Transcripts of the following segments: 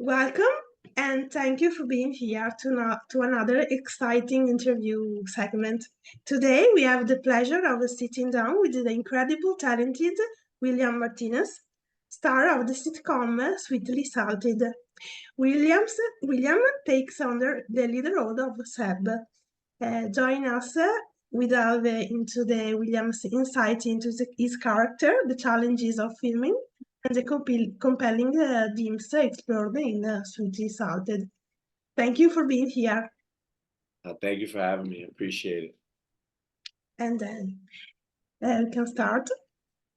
Welcome and thank you for being here to another exciting interview segment. Today we have the pleasure of sitting down with the incredible talented William Martinez, star of the sitcom Sweetly Salted. William takes on the lead role of Seb. Join us. We delve into the William's insight into his character, the challenges of filming, and the compelling themes explored in Sweetly Salted. Thank you for being here. Thank you for having me. I appreciate it. And then we can start.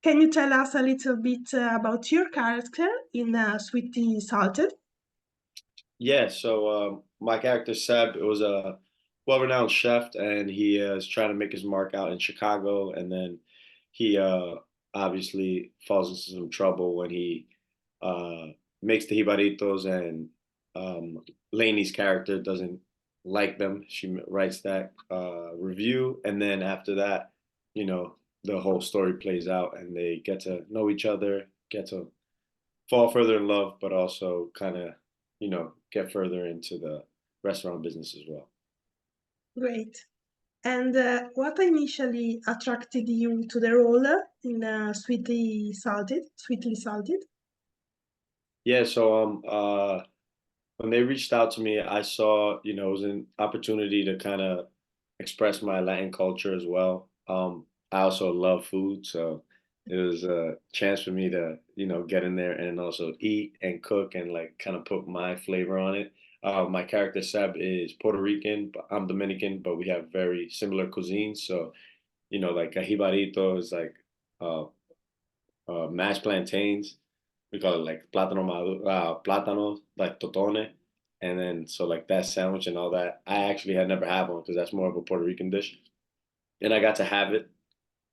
Can you tell us a little bit about your character in Sweetly Salted? Yeah, so my character Seb was a well-renowned chef, and he is trying to make his mark out in Chicago, and then he obviously falls into some trouble when he uh, makes the jibaritos, and Lainey's character doesn't like them. She writes that review, and then after that, you know, the whole story plays out, and they get to know each other, get to fall further in love, but also kind of, get further into the restaurant business as well. Great. And what initially attracted you to the role in Sweetly Salted? Sweetly Salted? Yeah, so when they reached out to me, I saw, it was an opportunity to kind of express my Latin culture as well. I also love food, so it was a chance for me to, get in there and also eat and cook and like kind of put my flavor on it. My character Seb is Puerto Rican, but I'm Dominican, but we have very similar cuisines. So, like a jibarito is like uh, mashed plantains. We call it like plátano, like totone. And then, so like that sandwich and all that, I actually had never had one because that's more of a Puerto Rican dish. And I got to have it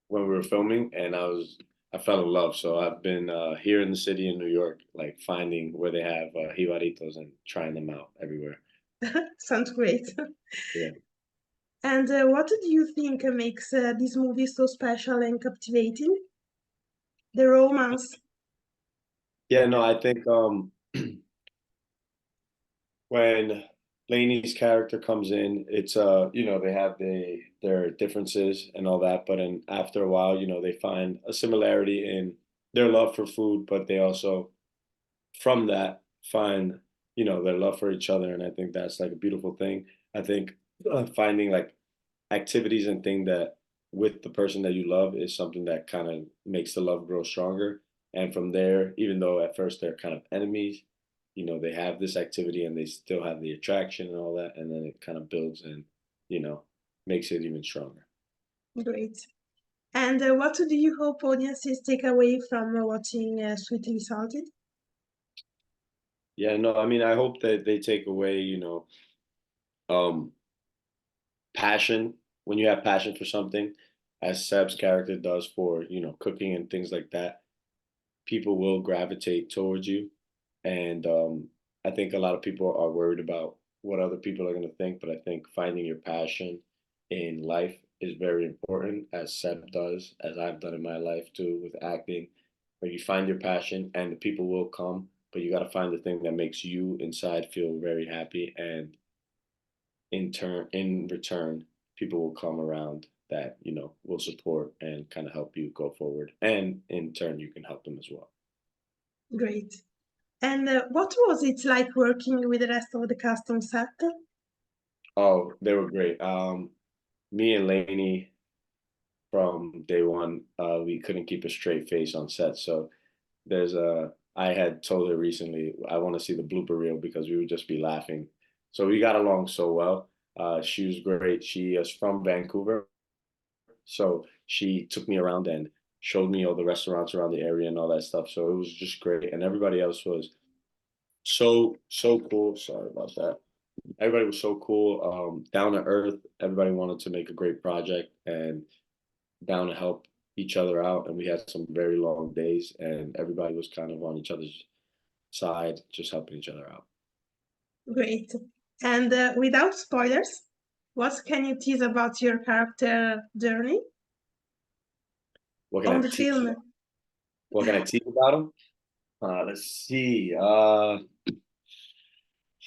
when we were filming, and I fell in love. So I've been here in the city in New York, like finding where they have jibaritos and trying them out everywhere. Sounds great. Yeah. And what do you think makes this movie so special and captivating? The romance. Yeah, no, I think when Lainey's character comes in, it's they have their differences and all that, but then after a while, they find a similarity in their love for food, but they also from that find, their love for each other, and I think that's like a beautiful thing. I think finding like activities and things that with the person that you love is something that kind of makes the love grow stronger. And from there, even though at first they're kind of enemies, they have this activity and they still have the attraction and all that, and then it kind of builds and, you know, makes it even stronger. Great. And what do you hope audiences take away from watching Sweetly Salted? Yeah, no, I mean, I hope that they take away, um, passion. When you have passion for something, as Seb's character does for, cooking and things like that, people will gravitate towards you. And I think a lot of people are worried about what other people are going to think, but I think finding your passion in life is very important, as Seb does, as I've done in my life too with acting, where you find your passion and the people will come, but you got to find the thing that makes you inside feel very happy, and in return, people will come around that, will support and kind of help you go forward, and in turn, you can help them as well. Great. And what was it like working with the rest of the cast on set? Oh, they were great. Me and Lainey from day one, we couldn't keep a straight face on set. So I had told her recently, I want to see the blooper reel because we would just be laughing. So we got along so well. She was great. She is from Vancouver. So she took me around and showed me all the restaurants around the area and all that stuff. So it was just great. And everybody else was so cool. Sorry about that. Everybody was so cool, down to earth. Everybody wanted to make a great project and down to help each other out. And we had some very long days, and everybody was kind of on each other's side, just helping each other out. Great. And without spoilers, what can you tease about your character journey What can on I the teach? film? What can I teach about them? Let's see.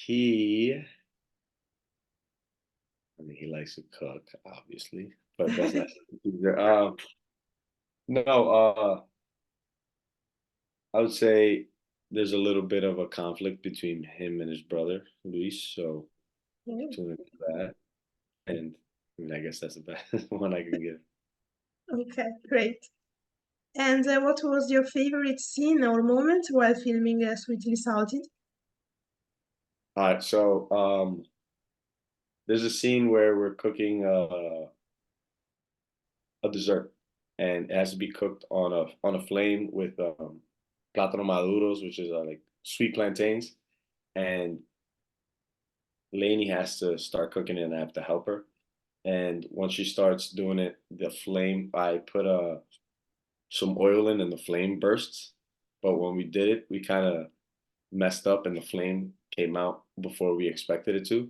He, I mean, he likes to cook, obviously, but that's not. No, I would say there's a little bit of a conflict between him and his brother, Luis. So between that, and I mean, I guess that's the best one I can give. Okay, great. And what was your favorite scene or moment while filming Sweetly Salted? All right, so there's a scene where we're cooking a dessert, and it has to be cooked on a flame with plátano maduros, which is like sweet plantains, and Lainey has to start cooking it, and I have to help her. And once she starts doing it, the flame, I put some oil in, and the flame bursts. But when we did it, we kind of messed up, and the flame came out before we expected it to.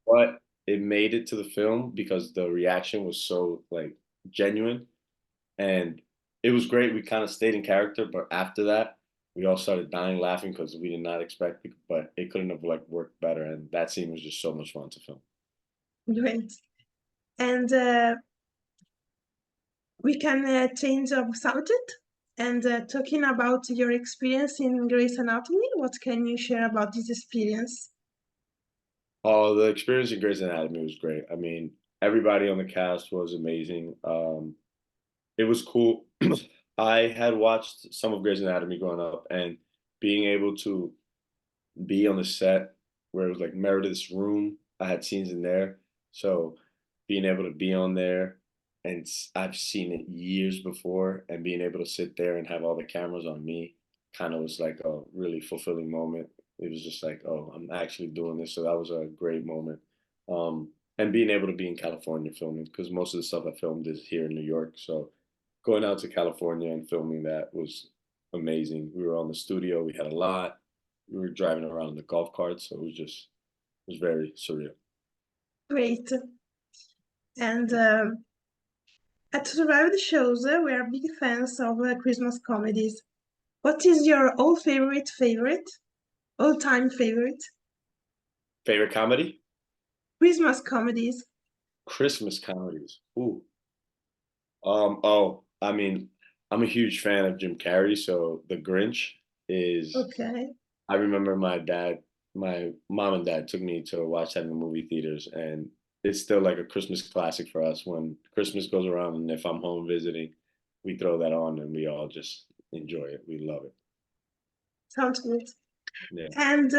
But it made it to the film because the reaction was so like genuine, and it was great. We kind of stayed in character, but after that, we all started dying laughing because we did not expect it, but it couldn't have like worked better. And that scene was just so much fun to film. Great. And we can change our subject. And talking about your experience in Grey's Anatomy, what can you share about this experience? Oh, the experience in Grey's Anatomy was great. I mean, everybody on the cast was amazing. It was cool. I had watched some of Grey's Anatomy growing up, and being able to be on the set where it was like Meredith's room. I had scenes in there. So being able to be on there, and I've seen it years before, and being able to sit there and have all the cameras on me kind of was like a really fulfilling moment. It was just like, oh, I'm actually doing this. So that was a great moment. And being able to be in California filming, because most of the stuff I filmed is here in New York. So going out to California and filming that was amazing. We were on the studio, we had a lot. We were driving around in the golf cart, so it was very surreal. Great. And at Survived Shows, we are big fans of Christmas comedies. What is your all-time favorite Favorite comedy? Christmas comedies? Christmas comedies. Ooh. I mean, I'm a huge fan of Jim Carrey, so The Grinch is Okay. I remember my mom and dad took me to watch that in the movie theaters, and it's still like a Christmas classic for us. When Christmas goes around, and if I'm home visiting, we throw that on, and we all just enjoy it. We love it. Sounds good. Yeah. And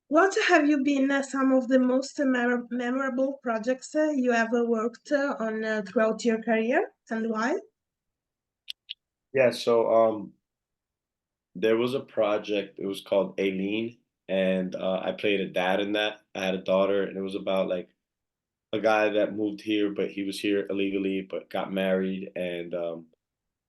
what have you been some of the most memorable projects you ever worked on throughout your career, and why? Yeah, so there was a project, it was called Aileen, and I played a dad in that. I had a daughter, and it was about like a guy that moved here, but he was here illegally, but got married, and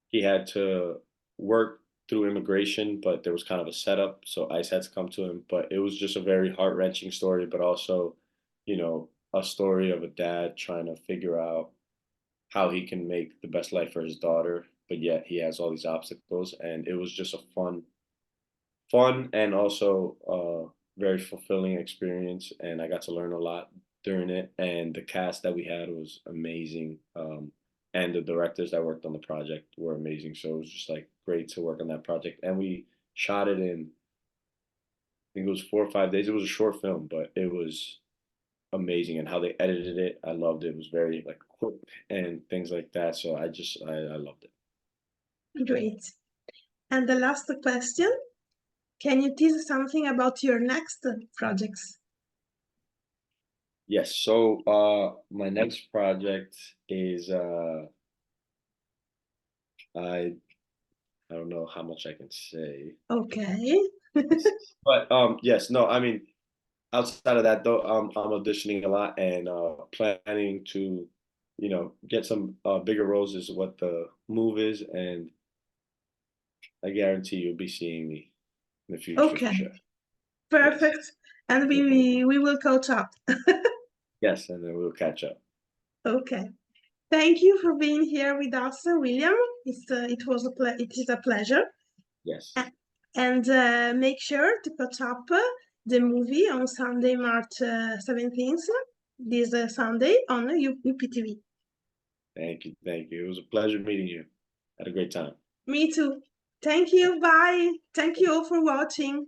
he had to work through immigration, but there was kind of a setup, so ICE had to come to him. But it was just a very heart-wrenching story, but also, a story of a dad trying to figure out how he can make the best life for his daughter, but yet he has all these obstacles, and it was just a fun and also very fulfilling experience, and I got to learn a lot during it, and the cast that we had was amazing, and the directors that worked on the project were amazing, so it was just like great to work on that project, and we shot it in, I think it was 4 or 5 days. It was a short film, but it was amazing, and how they edited it, I loved it. It was very like quick and things like that, so I loved it. Great. And the last question, can you tease something about your next projects? Yes, so my next project is I I don't know how much I can say. Okay. But yes, no, I mean outside of that though, I'm auditioning a lot, and planning to, get some bigger roles is what the move is, and I guarantee you'll be seeing me in the future for Okay. sure. Yes. Perfect. And Looking forward to it. we will catch up. Yes, and then we'll catch up. Okay. Thank you for being here with us, William. It is a pleasure. Yes. And make sure to catch up the movie on Sunday, March 17th, this Sunday on UpTV. Thank you. Thank you. It was a pleasure meeting you. Had a great time. Me too. Thank you. Bye. Thank you all for watching.